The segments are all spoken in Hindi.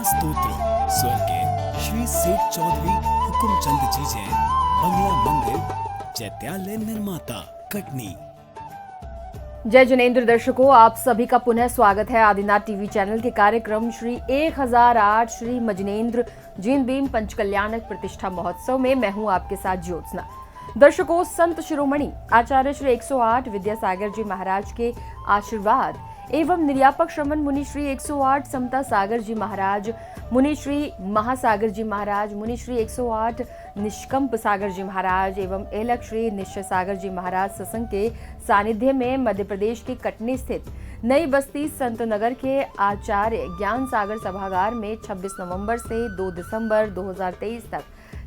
स्तोत्र स्वर्गीय श्री सेठ चौधरी हुकुमचंद जी जैन, बंगला मंदिर, चैत्यालय निर्माता, कटनी। जय जिनेंद्र दर्शकों, आप सभी का पुनः स्वागत है आदिनाथ टीवी चैनल के कार्यक्रम श्री 1008 श्री मजनेन्द्र जीन भीम पंचकल्याणक प्रतिष्ठा महोत्सव में। मैं हूं आपके साथ ज्योत्सना। दर्शकों, संत शिरोमणि आचार्य श्री 108 विद्यासागर जी महाराज के आशीर्वाद एवं निर्यापक श्रमण मुनि श्री 108 समता सागर जी महाराज, मुनि श्री महासागर जी महाराज, मुनि श्री 108 निष्कंप सागर जी महाराज एवं एलक श्री निश्चय सागर जी महाराज सत्संग के सानिध्य में मध्य प्रदेश के कटनी स्थित नई बस्ती संत नगर के आचार्य ज्ञान सागर सभागार में 26 नवंबर से 2 दिसंबर 2023 तक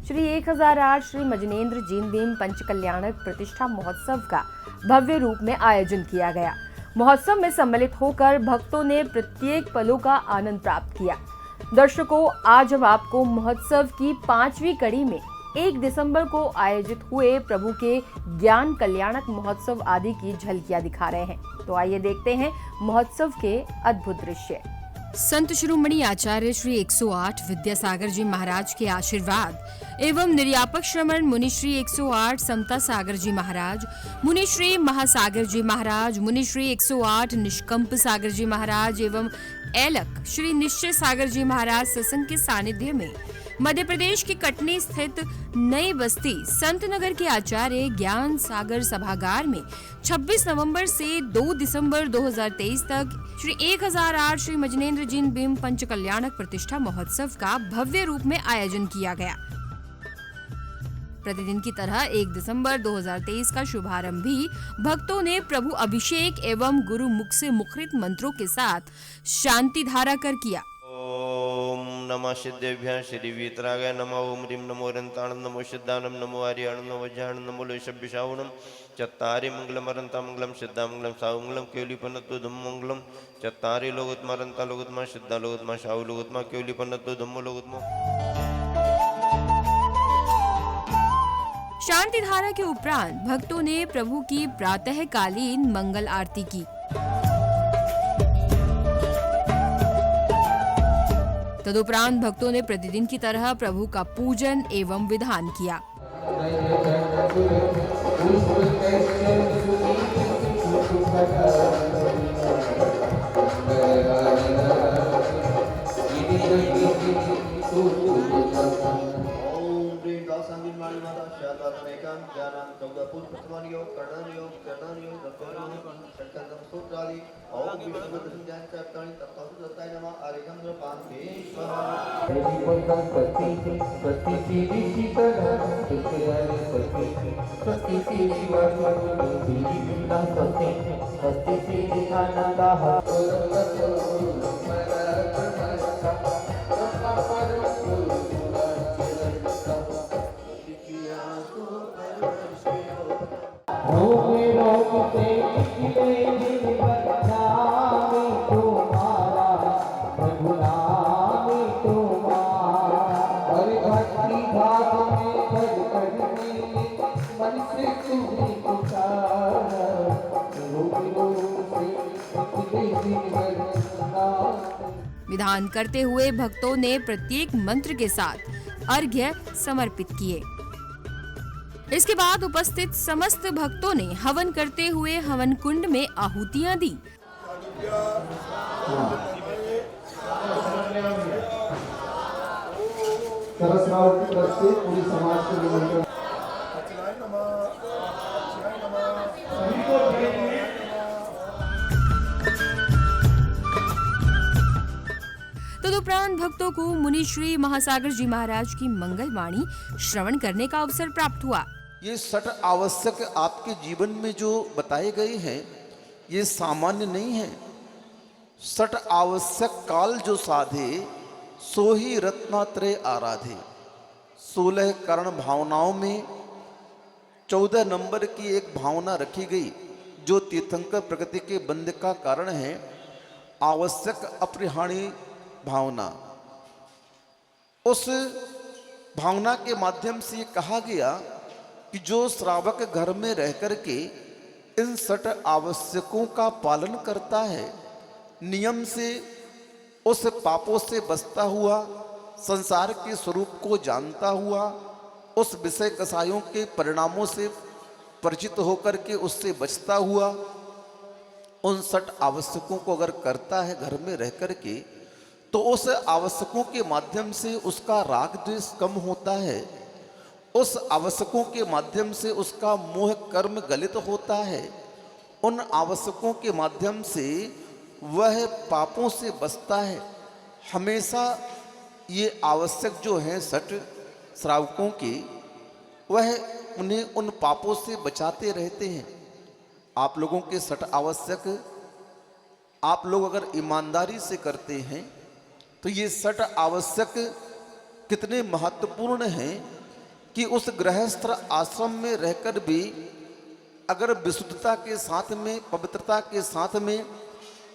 श्री 1008 श्री मजनेन्द्र जीन भीम पंचकल्याणक प्रतिष्ठा महोत्सव का भव्य रूप में आयोजन किया गया। महोत्सव में सम्मिलित होकर भक्तों ने प्रत्येक पलों का आनंद प्राप्त किया। दर्शकों, आज हम आपको महोत्सव की 5वीं कड़ी में 1 दिसंबर को आयोजित हुए प्रभु के ज्ञान कल्याणक महोत्सव आदि की झलकियां दिखा रहे हैं। तो आइए देखते हैं महोत्सव के अद्भुत दृश्य। संत शिरोमणि आचार्य श्री 108 विद्यासागर जी महाराज के आशीर्वाद एवं निर्यापक श्रमण मुनि श्री 108 समता सागर जी महाराज, मुनि श्री महासागर जी महाराज, मुनि श्री 108 निष्कंप सागर जी महाराज एवं एलक श्री निश्चय सागर जी महाराज सत्संग के सानिध्य में मध्य प्रदेश के कटनी स्थित नई बस्ती संत नगर के आचार्य ज्ञान सागर सभागार में 26 नवंबर से 2 दिसंबर 2023 तक श्री 1008 श्री मजनेन्द्र जीन भीम पंचकल्याणक प्रतिष्ठा महोत्सव का भव्य रूप में आयोजन किया गया। प्रतिदिन की तरह 1 दिसंबर 2023 का शुभारंभ भी भक्तों ने प्रभु अभिषेक एवं गुरु मुख से मुखरित मंत्रों के साथ शांति धारा कर किया। ओम नमः सिद्धेभ्यः श्री वीतरागाय नमः। ओम ह्रीं नमो अनंतानंद नमो सिद्धानंद नमो आर्याणं नमो वज्राणं नमो लोशभ्यशावनं चत्तारि मंगलम अरंता मंगलम सिद्धा मंगलम साहु मंगलम केवलीपन्नतो धम्मो मंगलम चत्तारि लोकोत्तमा अरंता लोकोत्तमा सिद्धा लोकोत्तमा साहु लोकोत्तमा केवलीपन्नतो धम्मो लोकोत्तमा। शांति धारा के उपरांत भक्तों ने प्रभु की प्रातःकालीन मंगल आरती की। तदुपरांत भक्तों ने प्रतिदिन की तरह प्रभु का पूजन एवं विधान किया। विधान करते हुए भक्तों ने प्रत्येक मंत्र के साथ अर्घ्य समर्पित किए। इसके बाद उपस्थित समस्त भक्तों ने हवन करते हुए हवन कुंड में आहुतियां दी। तदुपरांत भक्तों को मुनि श्री महासागर जी महाराज की मंगल वाणी श्रवण करने का अवसर प्राप्त हुआ। ये 6 आवश्यक आपके जीवन में जो बताए गए हैं ये सामान्य नहीं है। 6 आवश्यक काल जो साधे सो ही रत्नात्रय आराधे। 16 कर्ण भावनाओं में 14 नंबर की एक भावना रखी गई जो तीर्थंकर प्रकृति के बंध का कारण है, आवश्यक अपरिहार्य भावना। उस भावना के माध्यम से ये कहा गया कि जो श्रावक घर में रह करके इन 6 आवश्यकों का पालन करता है, नियम से उस पापों से बचता हुआ, संसार के स्वरूप को जानता हुआ, उस विषय कसायों के परिणामों से परिचित होकर के उससे बचता हुआ, उन 60 आवश्यकों को अगर करता है घर में रह कर के, तो उस आवश्यकों के माध्यम से उसका राग द्वेष कम होता है। उस आवश्यकों के माध्यम से उसका मोह कर्म गलित होता है। उन आवश्यकों के माध्यम से वह पापों से बचता है। हमेशा ये आवश्यक जो हैं 60 श्रावकों के, वह उन्हें उन पापों से बचाते रहते हैं। आप लोगों के 60 आवश्यक आप लोग अगर ईमानदारी से करते हैं तो ये 60 आवश्यक कितने महत्वपूर्ण हैं कि उस गृहस्थ आश्रम में रहकर भी अगर विशुद्धता के साथ में, पवित्रता के साथ में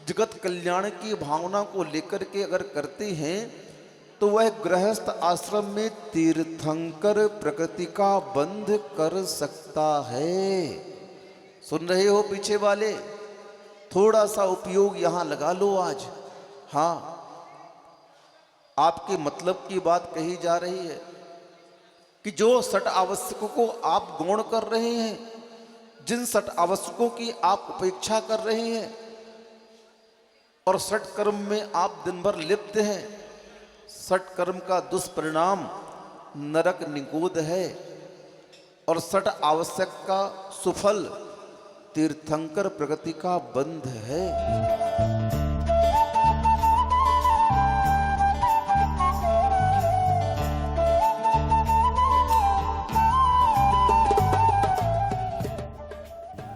जगत कल्याण की भावना को लेकर के अगर करते हैं तो वह गृहस्थ आश्रम में तीर्थंकर प्रकृति का बंध कर सकता है। सुन रहे हो पीछे वाले? थोड़ा सा उपयोग यहां लगा लो आज। हाँ, आपके मतलब की बात कही जा रही है कि जो 60 आवश्यकों को आप गौण कर रहे हैं, जिन 60 आवश्यकों की आप उपेक्षा कर रहे हैं और 60 कर्म में आप दिन भर लिप्त हैं, 60 कर्म का दुष्परिणाम नरक निगोद है और 60 आवश्यक का सुफल तीर्थंकर प्रगति का बंध है।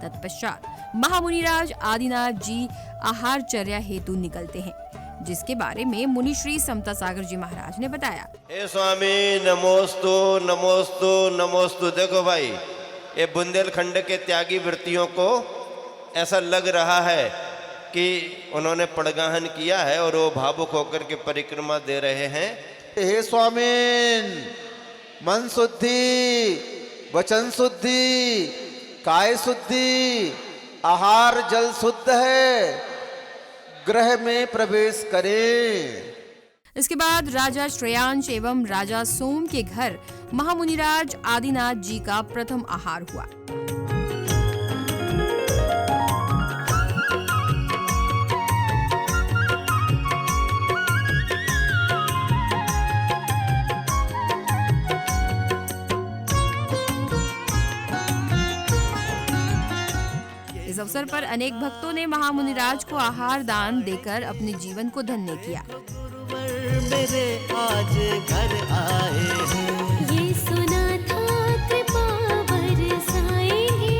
तत्पश्चात महामुनिराज आदिनाथ जी आहारचर्या हेतु निकलते हैं, जिसके बारे में मुनि श्री समता सागर जी महाराज ने बताया। हे स्वामी नमोस्तु नमोस्तु नमोस्तु। देखो भाई, ये बुंदेलखंड के त्यागी वृत्तियों को ऐसा लग रहा है कि उन्होंने पड़गाहन किया है और वो भावुक होकर के परिक्रमा दे रहे हैं। हे स्वामीन, मन शुद्धि, वचन शुद्धि, काय शुद्धि, आहार जल शुद्ध है, गृह में प्रवेश करें। इसके बाद राजा श्रेयांश एवं राजा सोम के घर महामुनिराज आदिनाथ जी का प्रथम आहार हुआ। इस अवसर पर अनेक भक्तों ने महामुनिराज को आहार दान देकर अपने जीवन को धन्य किया। मेरे आज घर आए हैं, ये सुना था कृपा बरसाएंगे,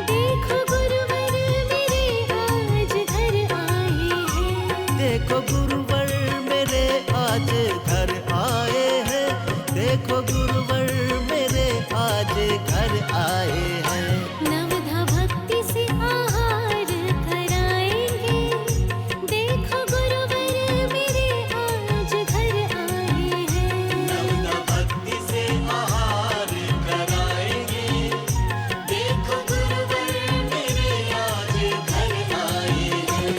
देखो गुरुवर मेरे आज घर आए हैं। देखो गुरुवर मेरे आज घर आए हैं, देखो गुरुवर मेरे आज घर आए हैं। नवधा भक्ति से आहार कराएंगे, देखो गुरुवर मेरे आज घर आए हैं। नवदा भक्ति से आहार कराएंगे, देखो गुरुवर मेरे आज घर आए हैं।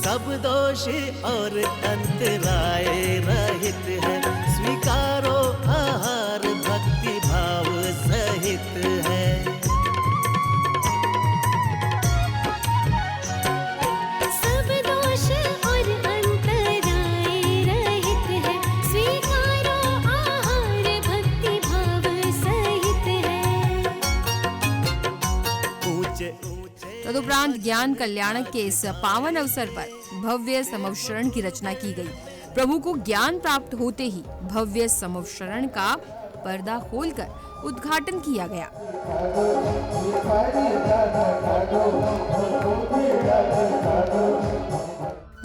सब दोष और अंतराय रहित है, स्वीकारो आहार भक्ति भाव सहित है। सब दोष और अंतराय रहित है, स्वीकारो आहार भक्ति भाव सहित है। ऊंचे ऊंचे तदुपरांत ज्ञान कल्याणक के इस पावन अवसर पर भव्य समवशरण की रचना की गई। प्रभु को ज्ञान प्राप्त होते ही भव्य समवशरण का पर्दा खोलकर उद्घाटन किया गया,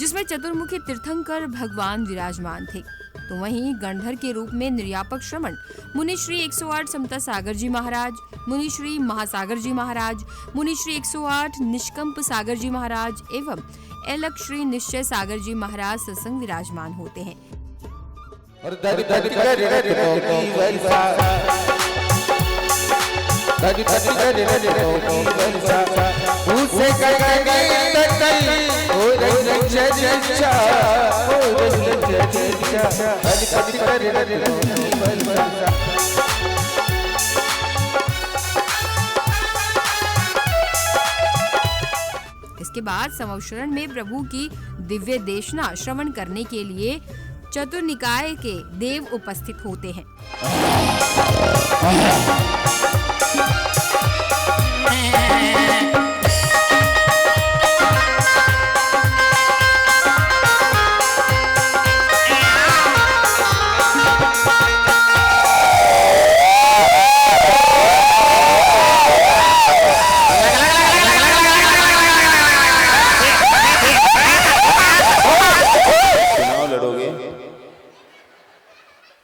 जिसमें चतुर्मुखी तीर्थंकर भगवान विराजमान थे। तो वहीं गणधर के रूप में निर्यापक श्रमण मुनि श्री 108 समता सागर जी महाराज, मुनि श्री महासागर जी महाराज, मुनि श्री 108 निष्कंप सागर जी महाराज एवं एलक श्री निश्चय सागर जी महाराज सत्संग विराजमान होते हैं। इसके बाद समवशरण में प्रभु की दिव्य देशना श्रवण करने के लिए चतुर्निकाय के देव उपस्थित होते हैं।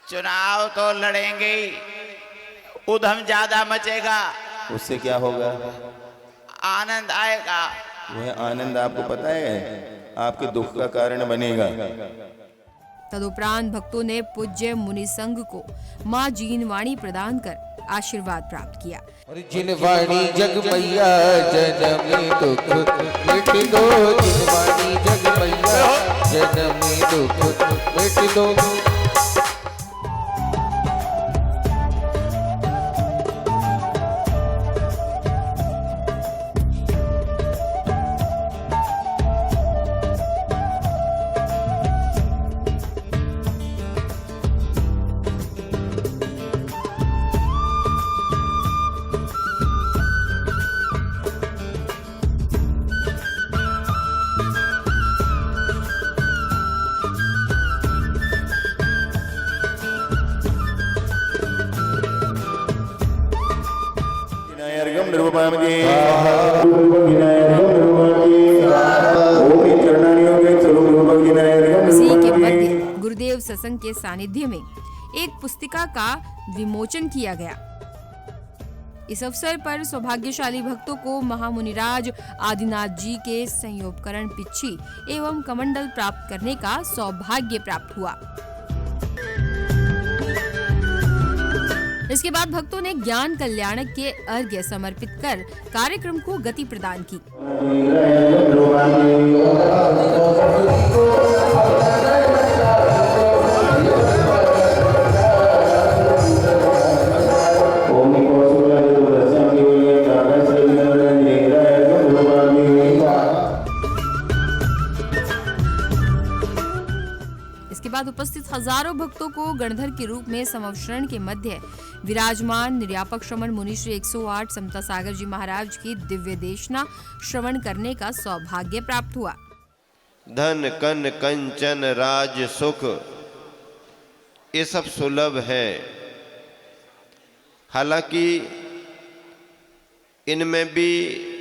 चुनाव तो लड़ेंगे, उधम ज्यादा मचेगा, उससे क्या होगा? आनंद आएगा। वह आनंद आपको पता है आपके दुख का कारण बनेगा। तदुपरांत भक्तों ने पूज्य मुनि संघ को मां जीनवाणी प्रदान कर आशीर्वाद प्राप्त किया। जिनवाणी जग मैया जनमी दुख मिट दो, जिनवाणी जग मैया जनमी दुख मिट दो। इसी के मध्य गुरुदेव सत्संग के सानिध्य में एक पुस्तिका का विमोचन किया गया। इस अवसर पर सौभाग्यशाली भक्तों को महामुनिराज आदिनाथ जी के संयोपकरण पिच्छी एवं कमंडल प्राप्त करने का सौभाग्य प्राप्त हुआ। इसके बाद भक्तों ने ज्ञान कल्याणक के अर्घ्य समर्पित कर कार्यक्रम को गति प्रदान की। इसके बाद उपस्थित हजारों भक्तों को गणधर के रूप में समवशरण के मध्य विराजमान निर्यापक श्रमण मुनि श्री 108 समता सागर जी महाराज की दिव्य देशना श्रवण करने का सौभाग्य प्राप्त हुआ। धन कन कंचन राज सुख ये सब सुलभ है, हालांकि इनमें भी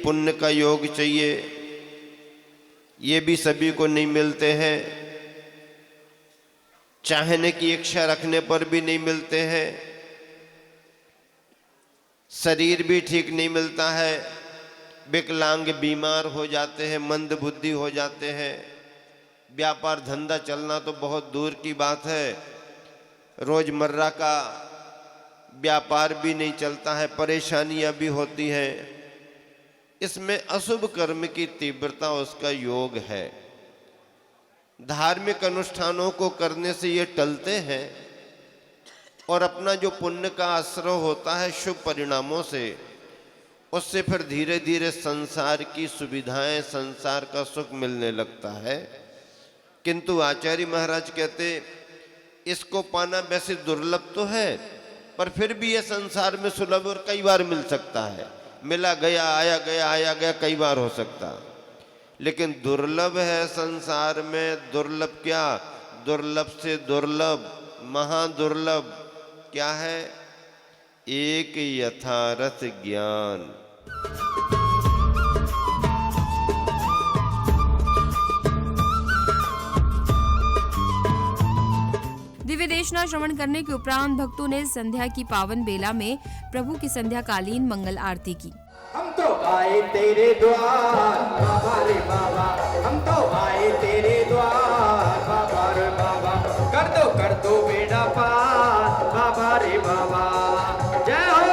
पुण्य का योग चाहिए। ये भी सभी को नहीं मिलते हैं, चाहने की इच्छा रखने पर भी नहीं मिलते हैं, शरीर भी ठीक नहीं मिलता है, विकलांग बीमार हो जाते हैं, मंद बुद्धि हो जाते हैं, व्यापार धंधा चलना तो बहुत दूर की बात है, रोजमर्रा का व्यापार भी नहीं चलता है, परेशानियां भी होती हैं। इसमें अशुभ कर्म की तीव्रता उसका योग है। धार्मिक अनुष्ठानों को करने से ये टलते हैं और अपना जो पुण्य का आश्रय होता है शुभ परिणामों से, उससे फिर धीरे धीरे संसार की सुविधाएं, संसार का सुख मिलने लगता है। किंतु आचार्य महाराज कहते इसको पाना वैसे दुर्लभ तो है, पर फिर भी ये संसार में सुलभ और कई बार मिल सकता है। मिला गया, आया गया, आया गया, कई बार हो सकता, लेकिन दुर्लभ है संसार में। दुर्लभ क्या? दुर्लभ से दुर्लभ, महादुर्लभ क्या है? एक यथार्थ ज्ञान। दिव्य देशना श्रवण करने के उपरांत भक्तों ने संध्या की पावन बेला में प्रभु की संध्याकालीन मंगल आरती की। हम तो आए तेरे द्वार बाबा रे बाबा, हम तो आए तेरे द्वार बाबा रे बाबा, कर दो बेड़ा पार बाबा रे बाबा। जय हो।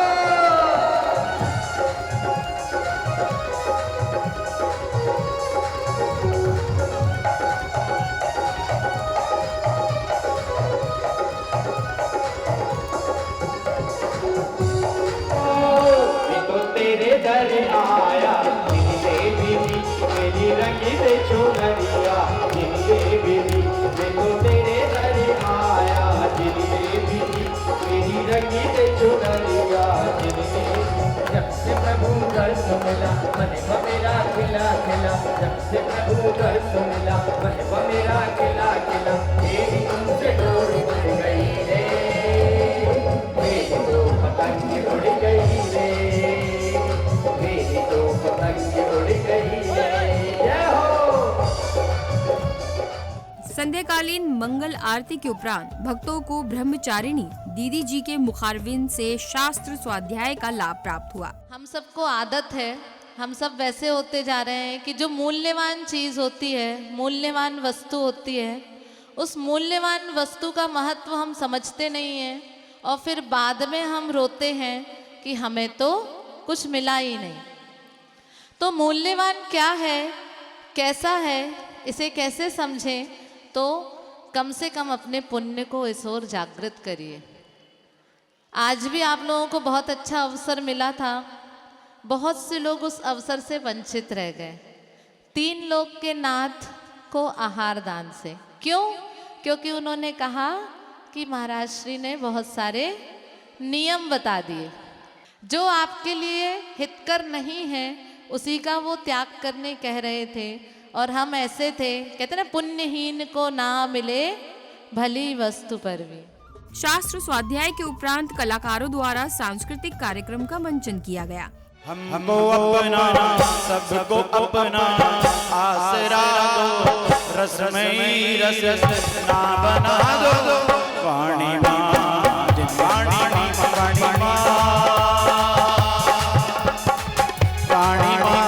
तेरे दर आया दिले बीबी मेरी रंगी दे चुनरिया, दिले बीबी देखो तेरे दर आया दिले बीबी मेरी रंगी दे चुनरिया, दिले जब से प्रभु दर्श मिला मन मेरा खिला खिला, जब से प्रभु दर्श मिला मन मेरा खिला खिला, मेरी तुमसे डोर उड़ गई रे, मेरी तो पतंग उड़ गई रे, तो पतंग उड़ गई है। जय हो। संध्याकालीन मंगल आरती के उपरांत भक्तों को ब्रह्मचारिणी दीदी जी के मुखारविंद से शास्त्र स्वाध्याय का लाभ प्राप्त हुआ। हम सबको आदत है, हम सब वैसे होते जा रहे हैं कि जो मूल्यवान चीज होती है, मूल्यवान वस्तु होती है, उस मूल्यवान वस्तु का महत्व हम समझते नहीं हैं और फिर बाद में हम रोते हैं कि हमें तो कुछ मिला ही नहीं। तो मूल्यवान क्या है, कैसा है, इसे कैसे समझें, तो कम से कम अपने पुण्य को इस ओर जागृत करिए। आज भी आप लोगों को बहुत अच्छा अवसर मिला था, बहुत से लोग उस अवसर से वंचित रह गए। 3 लोग के नाथ को आहार दान से। क्यों? क्योंकि उन्होंने कहा कि महाराज श्री ने बहुत सारे नियम बता दिए, जो आपके लिए हितकर नहीं है उसी का वो त्याग करने कह रहे थे। और हम ऐसे थे, कहते ना पुण्यहीन को ना मिले भली वस्तु पर भी। शास्त्र स्वाध्याय के उपरांत कलाकारों द्वारा सांस्कृतिक कार्यक्रम का मंचन किया गया। हमको अपना सबको अपना आसरा दो, रसमयी रस ना बना दो, वाणी माँ वाणी माँ वाणी माँ वाणी माँ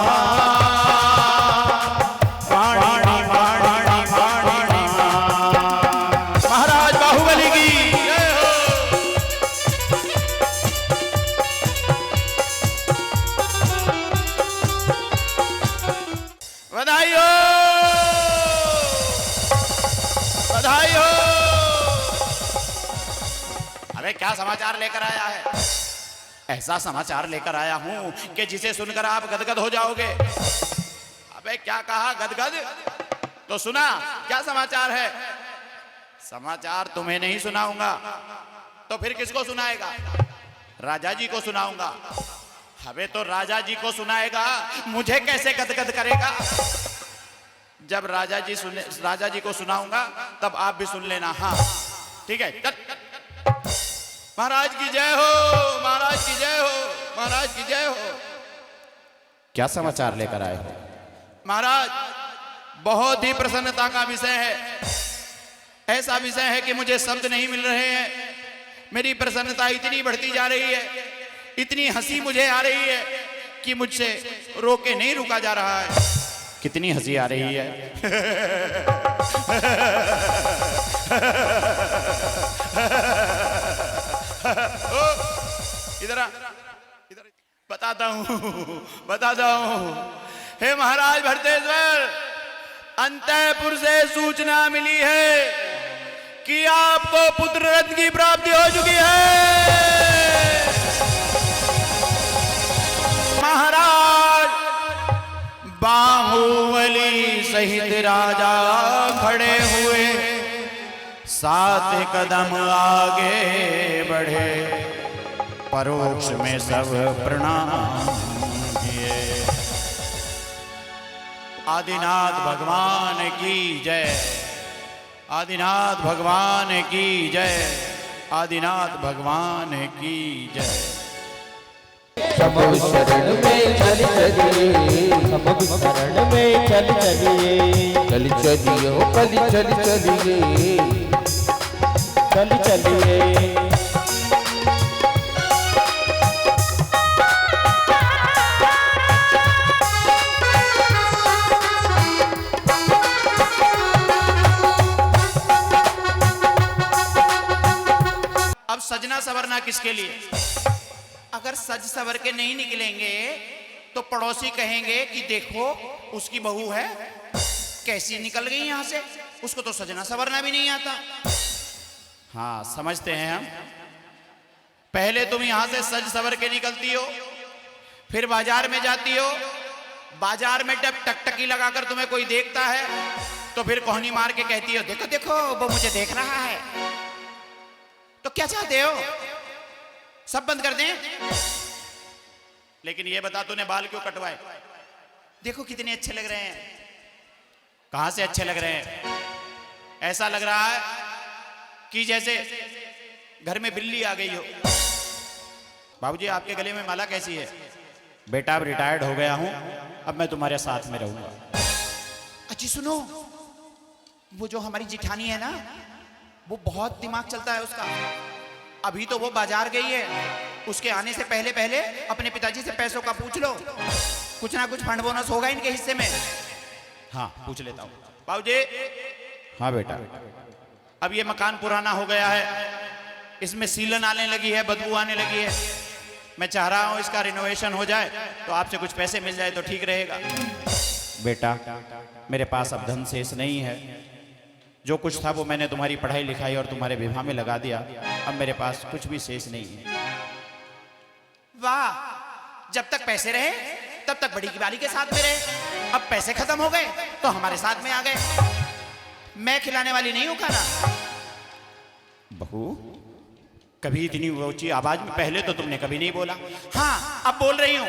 वाणी वाणी वाणी महाराज बाहुबली की जय हो। बधाई हो, बधाई हो। अबे क्या समाचार लेकर आया है? ऐसा समाचार लेकर आया हूं कि जिसे सुनकर आप गदगद हो जाओगे। अबे क्या कहा गदगद? तो सुना क्या समाचार है? समाचार तुम्हें नहीं सुनाऊंगा तो फिर किसको सुनाएगा? राजा जी को सुनाऊंगा। अबे तो राजा जी को सुनाएगा, मुझे कैसे गदगद करेगा? जब राजा जी को सुनाऊंगा तब आप भी सुन लेना। हाँ ठीक है। महाराज की जय हो, महाराज की जय हो, महाराज की जय हो। क्या समाचार लेकर आए हो? महाराज बहुत ही प्रसन्नता का विषय है। ऐसा विषय है कि मुझे शब्द नहीं मिल रहे हैं। मेरी प्रसन्नता इतनी बढ़ती जा रही है, इतनी हंसी मुझे आ रही है कि मुझसे रोके नहीं रुका जा रहा है। कितनी हंसी आ रही है? इधर बताता हूँ। हे महाराज भरतेश्वर, अंतःपुर से सूचना मिली है कि आपको पुत्र रत्न की प्राप्ति हो चुकी है। महाराज बाहुबली सहित राजा खड़े हुए, 7 कदम आगे बढ़े, परोक्ष में सब प्रणाम किए। आदिनाथ भगवान की जय, आदिनाथ भगवान की जय, आदिनाथ भगवान की जय। सब शरण में चल चलिए, सब शरण में चल चलिए, चल चलिए, चल चलिए। चल चलिए। अब सजना सवरना किसके लिए? अगर सज सवर के नहीं निकलेंगे तो पड़ोसी कहेंगे कि देखो उसकी बहू है कैसी निकल गई यहां से, उसको तो सजना सवरना भी नहीं आता। हाँ समझते हैं हम। पहले तुम यहां से सज सवर के निकलती हो, फिर बाजार में जाती हो, बाजार में जब टकटकी लगाकर तुम्हें कोई देखता है तो फिर कोहनी मार के कहती हो देखो देखो वो मुझे देख रहा है। तो क्या चाहते हो, सब बंद कर दें? लेकिन ये बता तूने बाल क्यों कटवाए? देखो कितने अच्छे लग रहे हैं। कहां से अच्छे लग रहे हैं? ऐसा लग रहा है कि जैसे घर में बिल्ली आ गई हो। बाबूजी आपके गले में माला कैसी है? बेटा अब रिटायर्ड हो गया हूं, अब मैं तुम्हारे साथ में रहूंगा। अच्छी सुनो, वो जो हमारी जिठानी है ना, वो बहुत दिमाग चलता है उसका। अभी तो वो बाजार गई है, उसके आने से पहले पहले अपने पिताजी से पैसों का पूछ लो, कुछ ना कुछ फंड बोनस होगा इनके हिस्से में। हाँ पूछ लेता हूँ। बाबूजी हाँ बेटा। अब ये मकान पुराना हो गया है, इसमें सीलन आने लगी है, बदबू आने लगी है। मैं चाह रहा हूँ इसका रिनोवेशन हो जाए तो आपसे कुछ पैसे मिल जाए तो ठीक रहेगा। बेटा मेरे पास अब धन शेष नहीं है, जो कुछ था वो मैंने तुम्हारी पढ़ाई लिखाई और तुम्हारे विवाह में लगा दिया, अब मेरे पास कुछ भी शेष नहीं है। वाह, जब तक पैसे रहे तब तक बड़ी की बाली के साथ में रहे, अब पैसे खत्म हो गए तो हमारे साथ में आ गए। मैं खिलाने वाली नहीं हूं खाना। बहू कभी इतनी ऊंची आवाज में पहले तो तुमने कभी नहीं बोला। हाँ अब बोल रही हूं,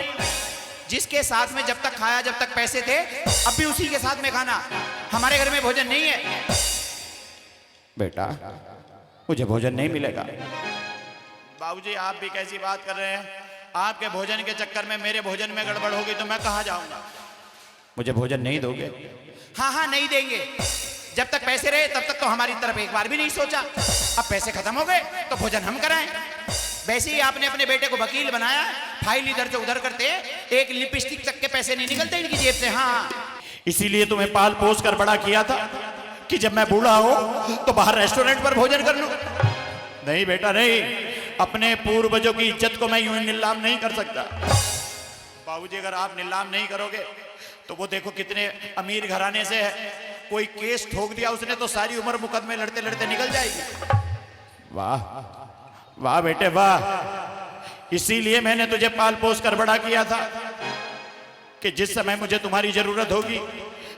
जिसके साथ में जब तक खाया जब तक पैसे थे, अब भी उसी के साथ में खाना। हमारे घर में भोजन नहीं है। बेटा मुझे भोजन नहीं मिलेगा। बाबूजी आप भी कैसी बात कर रहे हैं? आपके भोजन के चक्कर में मेरे भोजन में गड़बड़ होगी तो मैं कहाँ जाऊंगा? मुझे भोजन नहीं दोगे? हाँ हाँ नहीं देंगे। जब तक पैसे रहे तब तक तो हमारी तरफ एक बार भी नहीं सोचा। अब पैसे खत्म हो गए तो भोजन हम कराएं। वैसे ही आपने अपने बेटे को वकील बनाया, फाइल इधर से उधर करते, एक लिपस्टिक तक के पैसे नहीं निकलते इनकी जेब से। हाँ इसीलिए तुम्हें पाल पोस कर बड़ा किया था कि जब मैं बूढ़ा हूं तो बाहर रेस्टोरेंट पर भोजन कर लूं। नहीं बेटा नहीं, अपने पूर्वजों की इज्जत को मैं यूं नीलाम नहीं कर सकता। बाबूजी अगर आप नीलाम नहीं करोगे तो वो देखो कितने अमीर घराने से है, कोई केस ठोक दिया उसने तो सारी उम्र मुकदमे लड़ते लड़ते निकल जाएगी। वाह वाह बेटे वाह, इसीलिए मैंने तुझे पाल पोस कर बड़ा किया था कि जिस समय मुझे तुम्हारी जरूरत होगी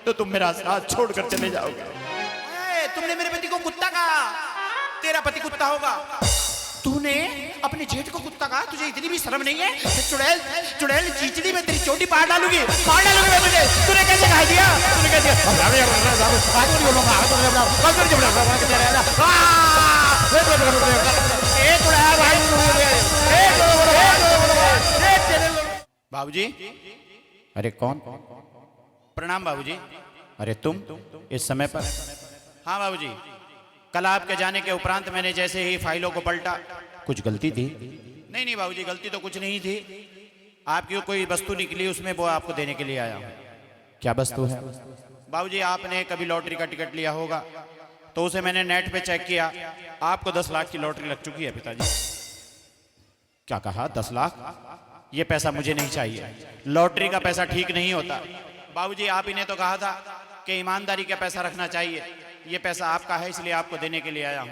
तो तुम मेरा साथ छोड़कर चले जाओगे। तुमने मेरे पति को कुत्ता कहा, तेरा पति कुत्ता होगा। तूने अपने जेठ को कुत्ता कहा, तुझे इतनी भी शर्म नहीं है? चुड़ैल चुड़ैल चीचड़ी में तेरी चोटी मार डालूंगी मैं तुझे। तूने कैसे कह दिया? तूने कैसे? बाबूजी अरे कौन? प्रणाम बाबूजी। अरे तुम इस समय पर? हाँ बाबूजी, कल आपके जाने के उपरांत मैंने जैसे ही फाइलों को पलटा। कुछ गलती थी? नहीं नहीं बाबूजी, गलती तो कुछ नहीं थी। आपकी कोई वस्तु निकली उसमें, वो आपको देने के लिए आया हूं। क्या वस्तु है? बाबूजी आपने कभी लॉटरी का टिकट लिया होगा तो उसे मैंने नेट पे चेक किया, आपको 10 लाख की लॉटरी लग चुकी है पिताजी। क्या कहा? 10 लाख? ये पैसा मुझे नहीं चाहिए, लॉटरी का पैसा ठीक नहीं होता। बाबूजी आप ही ने तो कहा था कि ईमानदारी का पैसा रखना चाहिए। ये पैसा आपका है इसलिए आपको देने के लिए आया हूं।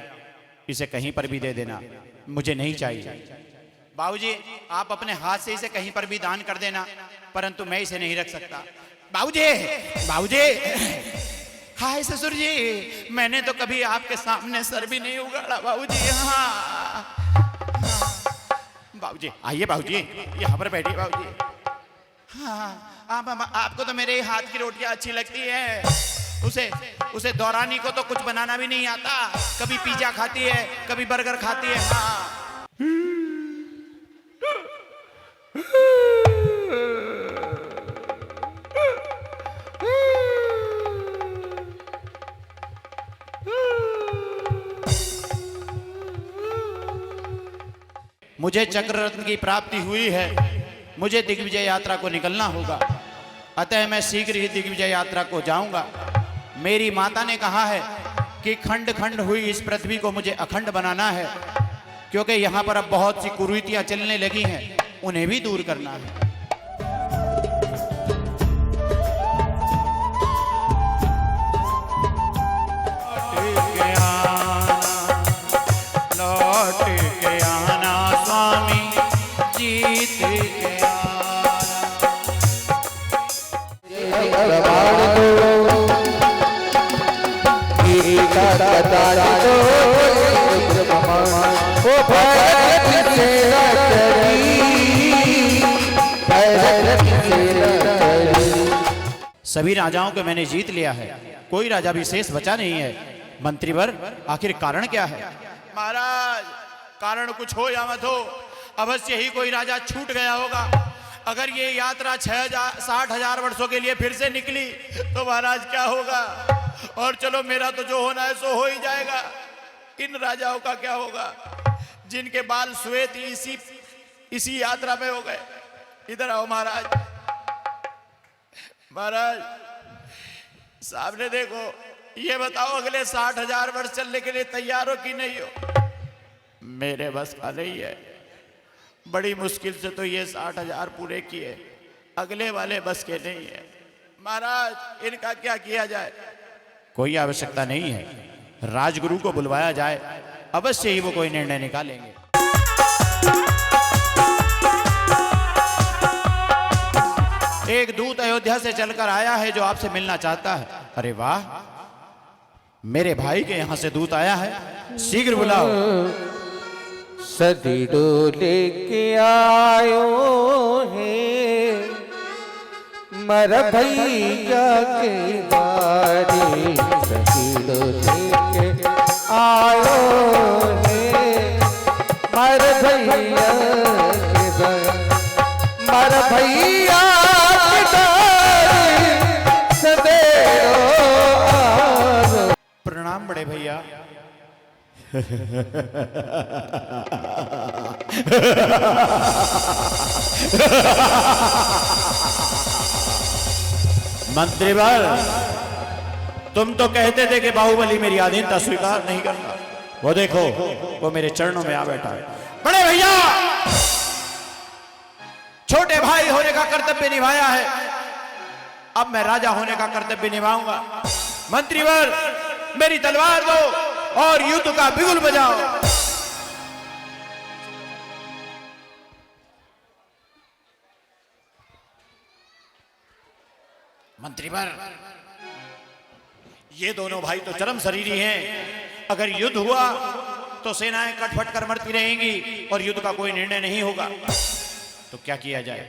इसे कहीं पर भी दे देना, मुझे नहीं चाहिए। बाबूजी आप अपने हाथ से इसे कहीं पर भी दान कर देना, परंतु मैं इसे नहीं रख सकता। बाबूजी बाबूजी हाय ससुर जी, मैंने तो कभी आपके सामने सर भी नहीं उगाड़ा बाबूजी। हाँ बाबूजी आइए बाबूजी, यहाँ पर बैठिए बाबूजी। हाँ आपको तो मेरे हाथ की रोटियां अच्छी लगती है। उसे दौरानी को तो कुछ बनाना भी नहीं आता, कभी पिज्जा खाती है कभी बर्गर खाती है। हाँ मुझे चक्र रत्न की प्राप्ति हुई है, मुझे दिग्विजय यात्रा को निकलना होगा, अतः मैं शीघ्र ही दिग्विजय यात्रा को जाऊंगा। मेरी माता ने कहा है कि खंड खंड हुई इस पृथ्वी को मुझे अखंड बनाना है, क्योंकि यहाँ पर अब बहुत सी कुरीतियां चलने लगी हैं, उन्हें भी दूर करना है। लौट के आना स्वामी, जीत के सभी राजाओं को मैंने जीत लिया है, कोई राजा भी शेष बचा नहीं है। मंत्रीवर, आखिर कारण क्या है? महाराज, कारण कुछ हो या मत हो, अवश्य ही कोई राजा छूट गया होगा। अगर ये यात्रा 60,000 वर्षों के लिए फिर से निकली तो महाराज क्या होगा? और चलो, मेरा तो जो होना है सो हो ही जाएगा। इन राजाओं का क्या होगा जिनके बाल श्वेत इसी यात्रा में हो गए? इधर आओ महाराज। महाराज सामने देखो, ये बताओ अगले 60,000 वर्ष चलने के लिए तैयार हो कि नहीं हो? मेरे बस का नहीं है, बड़ी मुश्किल से तो ये 60,000 पूरे किए, अगले वाले बस के नहीं है। महाराज, इनका क्या किया जाए? कोई आवश्यकता नहीं है, राजगुरु को बुलवाया जाए, अवश्य ही वो कोई निर्णय निकालेंगे। एक दूत अयोध्या से चलकर आया है जो आपसे मिलना चाहता है। अरे वाह, मेरे भाई के यहाँ से दूत आया है, शीघ्र बुलाओ। सदीडो लेके आयो है मर भैया के बारे, सदीडो लेके आयो है मर भैया के बारे, मर भैया के बारे सदेरो आयो। प्रणाम बड़े भैया। मंत्रीवर, तुम तो कहते थे कि बाहुबली मेरी अधीनता स्वीकार नहीं करता, वो देखो वो मेरे चरणों में आ बैठा है। बड़े भैया, छोटे भाई होने का कर्तव्य निभाया है, अब मैं राजा होने का कर्तव्य निभाऊंगा। मंत्रीवर, मेरी तलवार दो और युद्ध का बिगुल बजाओ। मंत्रीवर, ये दोनों भाई तो चरम शरीरी हैं, अगर युद्ध हुआ तो सेनाएं कटफट कर मरती रहेंगी और युद्ध का कोई निर्णय नहीं होगा, तो क्या किया जाए?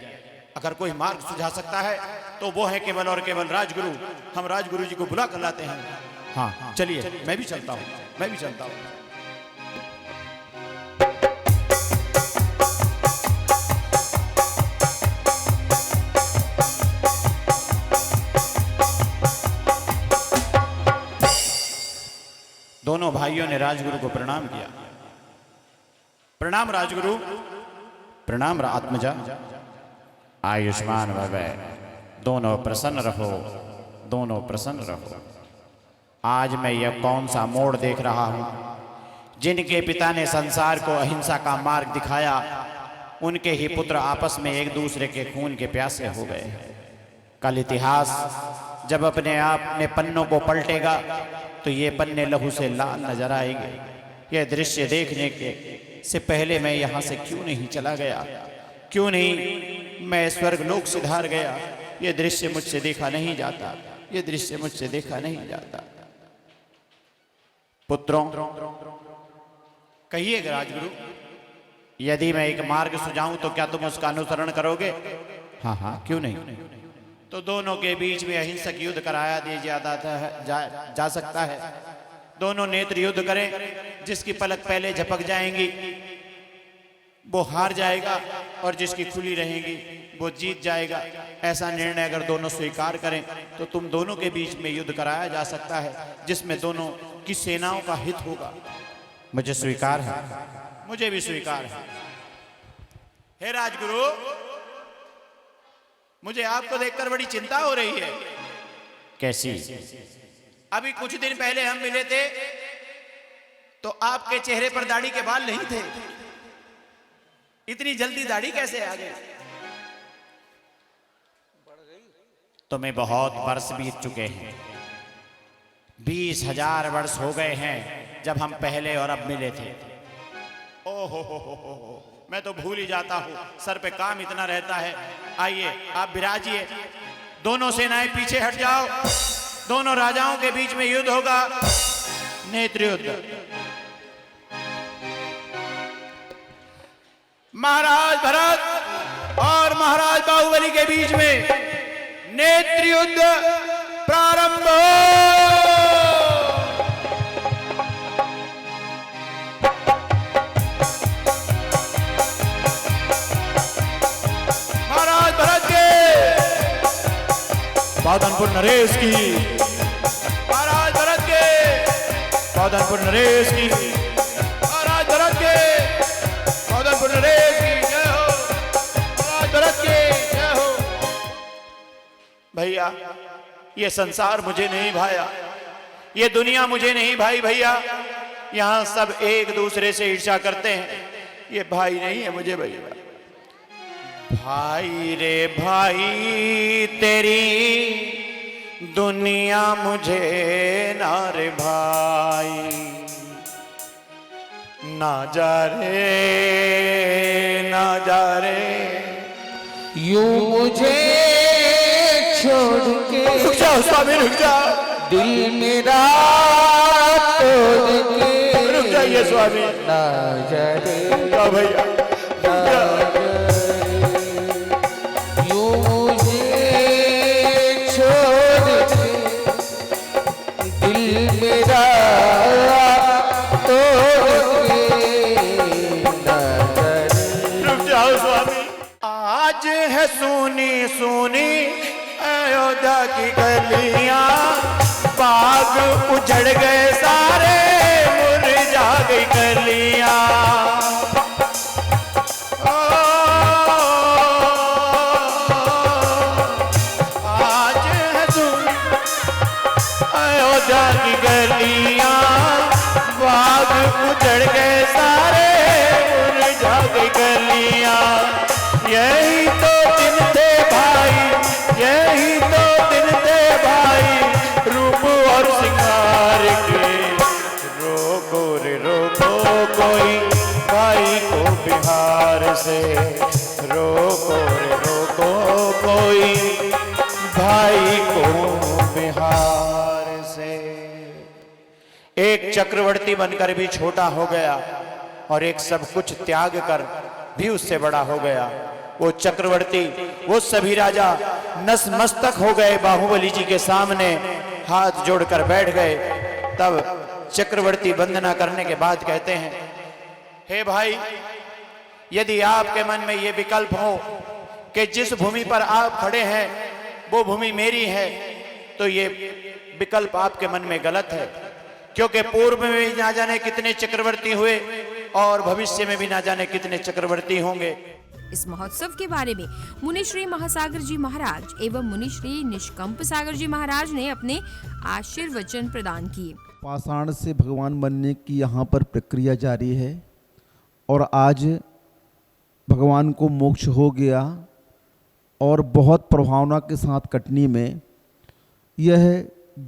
अगर कोई मार्ग सुझा सकता है तो वो है केवल और केवल राजगुरु। हम राजगुरु जी को बुला कर लाते हैं। हाँ चलिए, मैं भी चलता हूँ, मैं भी चलता हूँ। दोनों भाइयों ने राजगुरु को प्रणाम किया। प्रणाम राजगुरु। प्रणाम आत्मजा। आयुष्मान भव, दोनों प्रसन्न रहो, दोनों प्रसन्न रहो। आज मैं यह कौन सा मोड़ देख रहा हूं? जिनके पिता ने संसार को अहिंसा का मार्ग दिखाया, उनके ही पुत्र आपस में एक दूसरे के खून के प्यासे हो गए। कल इतिहास जब अपने आप ने पन्नों को पलटेगा तो ये पन्ने लहू से लाल नजर आएंगे। यह दृश्य देखने के से पहले मैं यहाँ से क्यों नहीं चला गया? क्यों नहीं मैं स्वर्ग लोक सिधार गया? यह दृश्य मुझसे देखा नहीं जाता, यह दृश्य मुझसे देखा नहीं जाता। पुत्रों, कहिएगा राजगुरु, यदि मैं एक मार्ग सुझाऊं तो क्या तुम उसका अनुसरण करोगे? हाँ हाँ, क्यों नहीं। तो दोनों के बीच में अहिंसक युद्ध कराया दिया जा सकता है। दोनों नेत्र युद्ध करें, जिसकी पलक पहले झपक जाएंगी वो हार जाएगा और जिसकी खुली रहेगी वो जीत जाएगा। ऐसा निर्णय अगर दोनों स्वीकार करें तो तुम दोनों के बीच में युद्ध कराया जा सकता है, जिसमें दोनों की सेनाओं का हित होगा। मुझे स्वीकार है, मुझे भी स्वीकार है। हे राजगुरु, मुझे आपको देखकर बड़ी चिंता हो रही है। कैसी? अभी कुछ दिन पहले हम मिले थे तो आपके चेहरे पर दाढ़ी के बाल नहीं थे। इतनी जल्दी दाढ़ी कैसे आ गई? तुम्हें बहुत वर्ष बीत चुके हैं, 20,000 वर्ष हो गए हैं जब हम पहले और अब मिले थे। ओहो हो, मैं तो भूल ही जाता हूं, सर पे काम इतना रहता है। आइए आप विराजिए, दोनों सेनाएं पीछे हट जाओ, दोनों राजाओं के बीच में युद्ध होगा, नेत्र युद्ध। महाराज भरत और महाराज बाहुबली के बीच में नेत्र युद्ध प्रारंभ हो। महाराज भरत के पादनपुर नरेश की, महाराज भरत के पादनपुर नरेश की, महाराज भरत के पादनपुर नरेश की जय हो, महाराज भरत की जय हो। भैया, ये संसार मुझे नहीं भाया, ये दुनिया मुझे नहीं भाई भैया। यहाँ सब एक दूसरे से ईर्ष्या करते हैं, ये भाई नहीं है मुझे भैया। भाई रे भाई तेरी दुनिया मुझे ना रे भाई, ना जा रे यूं मुझे छोड़ के रुक जाओ स्वामी, रुक जाओ, दिल मेरा तोड़ के रुक जाइए स्वामी। ना जा रे क्या भैया, यूं मुझे छोड़ के दिल मेरा तोड़ के ना जा रे। रुक जाओ स्वामी। आज है सुनी सुनी अयोध्या की गलियां, बाग उजड़ गए सारे, मुरझा गई कलियां। आज है सुनी अयोध्या की गलियां, बाग उजड़ गए सारे, मुरझा गई कलियां। यही तो दिन थे भाई, यही तो दिन थे भाई, रूप और सिंगार के। रोको रे रोको कोई भाई को बिहार से, रोको रे रोको कोई भाई को बिहार से। एक चक्रवर्ती बनकर भी छोटा हो गया और एक सब कुछ त्याग कर भी उससे बड़ा हो गया। वो चक्रवर्ती, वो सभी राजा नतमस्तक हो गए बाहुबली जी के सामने, हाथ जोड़कर बैठ गए। तब चक्रवर्ती वंदना करने के बाद कहते हैं, हे भाई, यदि आपके मन में ये विकल्प हो कि जिस भूमि पर आप खड़े हैं वो भूमि मेरी है, तो ये विकल्प आपके मन में गलत है, क्योंकि पूर्व में भी ना जाने कितने चक्रवर्ती हुए और भविष्य में भी ना जाने कितने चक्रवर्ती होंगे। इस महोत्सव के बारे में मुनि श्री महासागर जी महाराज एवं मुनि श्री निष्कंप सागर जी महाराज ने अपने आशीर्वचन प्रदान किए। पाषाण से भगवान बनने की यहाँ पर प्रक्रिया जारी है और आज भगवान को मोक्ष हो गया और बहुत प्रभावना के साथ कटनी में यह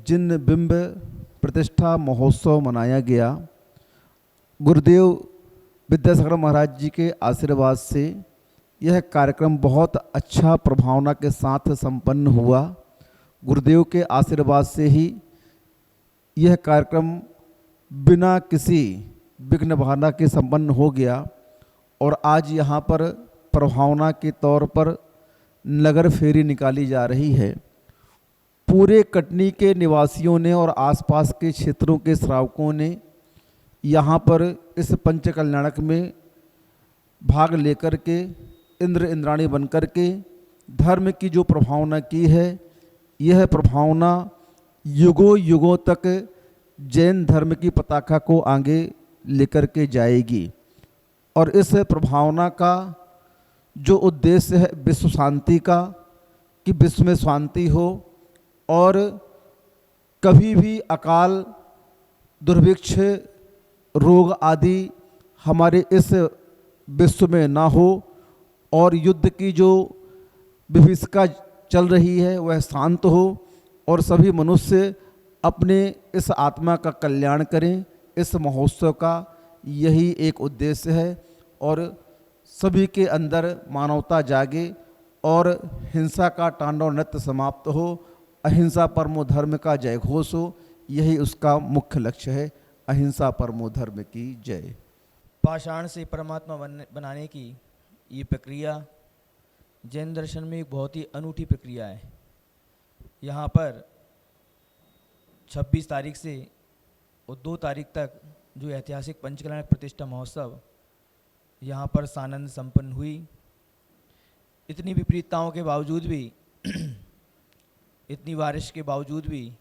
जिन बिंब प्रतिष्ठा महोत्सव मनाया गया। गुरुदेव विद्यासागर महाराज जी के आशीर्वाद से यह कार्यक्रम बहुत अच्छा प्रभावना के साथ संपन्न हुआ। गुरुदेव के आशीर्वाद से ही यह कार्यक्रम बिना किसी विघ्न बाधा के संपन्न हो गया और आज यहाँ पर प्रभावना के तौर पर नगर फेरी निकाली जा रही है। पूरे कटनी के निवासियों ने और आसपास के क्षेत्रों के श्रावकों ने यहाँ पर इस पंच कल्याणक में भाग लेकर के इंद्र इंद्राणी बनकर के धर्म की जो प्रभावना की है, यह प्रभावना युगों युगों तक जैन धर्म की पताका को आगे लेकर के जाएगी और इस प्रभावना का जो उद्देश्य है विश्व शांति का, कि विश्व में शांति हो और कभी भी अकाल, दुर्भिक्ष, रोग आदि हमारे इस विश्व में ना हो, और युद्ध की जो विभीषिका चल रही है वह शांत हो, और सभी मनुष्य अपने इस आत्मा का कल्याण करें। इस महोत्सव का यही एक उद्देश्य है, और सभी के अंदर मानवता जागे और हिंसा का तांडव नृत्य समाप्त हो, अहिंसा परमो धर्म का जय घोष हो। यही उसका मुख्य लक्ष्य है। अहिंसा परमो धर्म की जय। पाषाण से परमात्मा बनाने की ये प्रक्रिया जैन दर्शन में एक बहुत ही अनूठी प्रक्रिया है। यहाँ पर 26 तारीख से और 2 तारीख तक जो ऐतिहासिक पंचकल्याणक प्रतिष्ठा महोत्सव यहाँ पर सानंद संपन्न हुई। इतनी विपरीतताओं के बावजूद भी इतनी बारिश के बावजूद भी,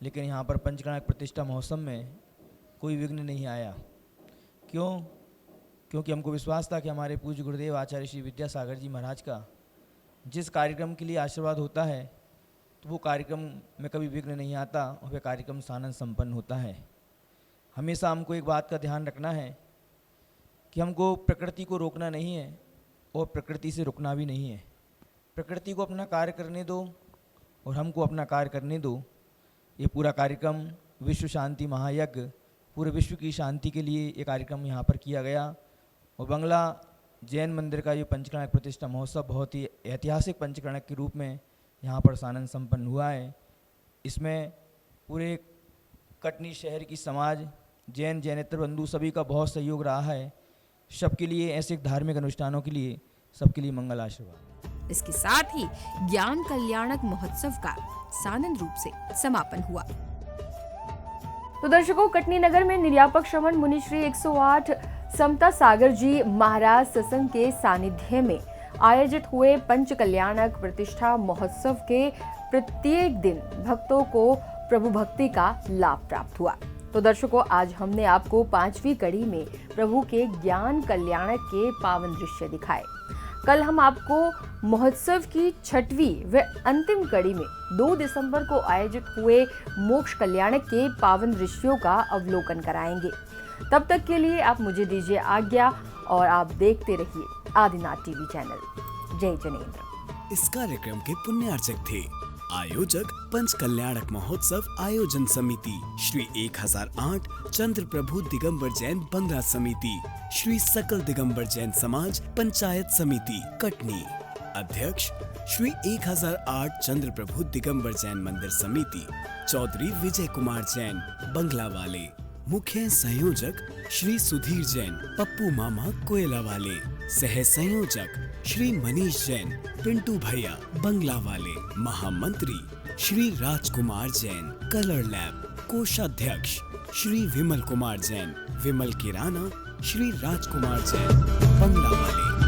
लेकिन यहाँ पर पंचकल्याणक प्रतिष्ठा महोत्सव में कोई विघ्न नहीं आया। क्यों? क्योंकि हमको विश्वास था कि हमारे पूज्य गुरुदेव आचार्य श्री विद्यासागर जी महाराज का जिस कार्यक्रम के लिए आशीर्वाद होता है, तो वो कार्यक्रम में कभी विघ्न नहीं आता और वह कार्यक्रम सानंद संपन्न होता है। हमेशा हमको एक बात का ध्यान रखना है कि हमको प्रकृति को रोकना नहीं है और प्रकृति से रुकना भी नहीं है। प्रकृति को अपना कार्य करने दो और हमको अपना कार्य करने दो। ये पूरा कार्यक्रम विश्व शांति महायज्ञ, पूरे विश्व की शांति के लिए ये कार्यक्रम यहाँ पर किया गया। और बंगला जैन मंदिर का ये पंचकल्याणक प्रतिष्ठा महोत्सव बहुत ही ऐतिहासिक पंचकल्याणक के रूप में यहाँ पर सानंद संपन्न हुआ है। इसमें पूरे कटनी शहर की समाज, जैन जैनेतर बंधु सभी का बहुत सहयोग रहा है। सबके लिए ऐसे धार्मिक अनुष्ठानों के लिए सबके लिए मंगल आशीर्वाद। इसके साथ ही ज्ञान कल्याणक महोत्सव का सानंद रूप से समापन हुआ। तो दर्शकों, कटनी नगर में निर्यापक श्रवण मुनि श्री 108 समता सागर जी महाराज सत्संग के सानिध्य में आयोजित हुए पंच कल्याणक प्रतिष्ठा महोत्सव के प्रत्येक दिन भक्तों को प्रभु भक्ति का लाभ प्राप्त हुआ। तो दर्शकों, आज हमने आपको 5वीं कड़ी में प्रभु के ज्ञान कल्याणक के पावन दृश्य दिखाए। कल हम आपको महोत्सव की 6वीं व अंतिम कड़ी में 2 दिसंबर को आयोजित हुए मोक्ष कल्याणक के पावन दृश्यों का अवलोकन कराएंगे। तब तक के लिए आप मुझे दीजिए आज्ञा और आप देखते रहिए आदिनाथ टीवी चैनल। जय जनेन्द्र। इस कार्यक्रम के पुण्यार्चक थे आयोजक पंच कल्याणक महोत्सव आयोजन समिति श्री 1008 चंद्र प्रभु दिगंबर जैन बंगला समिति, श्री सकल दिगंबर जैन समाज पंचायत समिति कटनी। अध्यक्ष श्री 1008 चंद्र प्रभु दिगंबर जैन मंदिर समिति चौधरी विजय कुमार जैन बंगला वाले। मुख्य संयोजक श्री सुधीर जैन पप्पू मामा कोयला वाले। सह संयोजक श्री मनीष जैन पिंटू भैया बंगला वाले। महामंत्री श्री राजकुमार जैन कलर लैब। कोषाध्यक्ष श्री विमल कुमार जैन विमल किराना। श्री राजकुमार जैन बंगला वाले।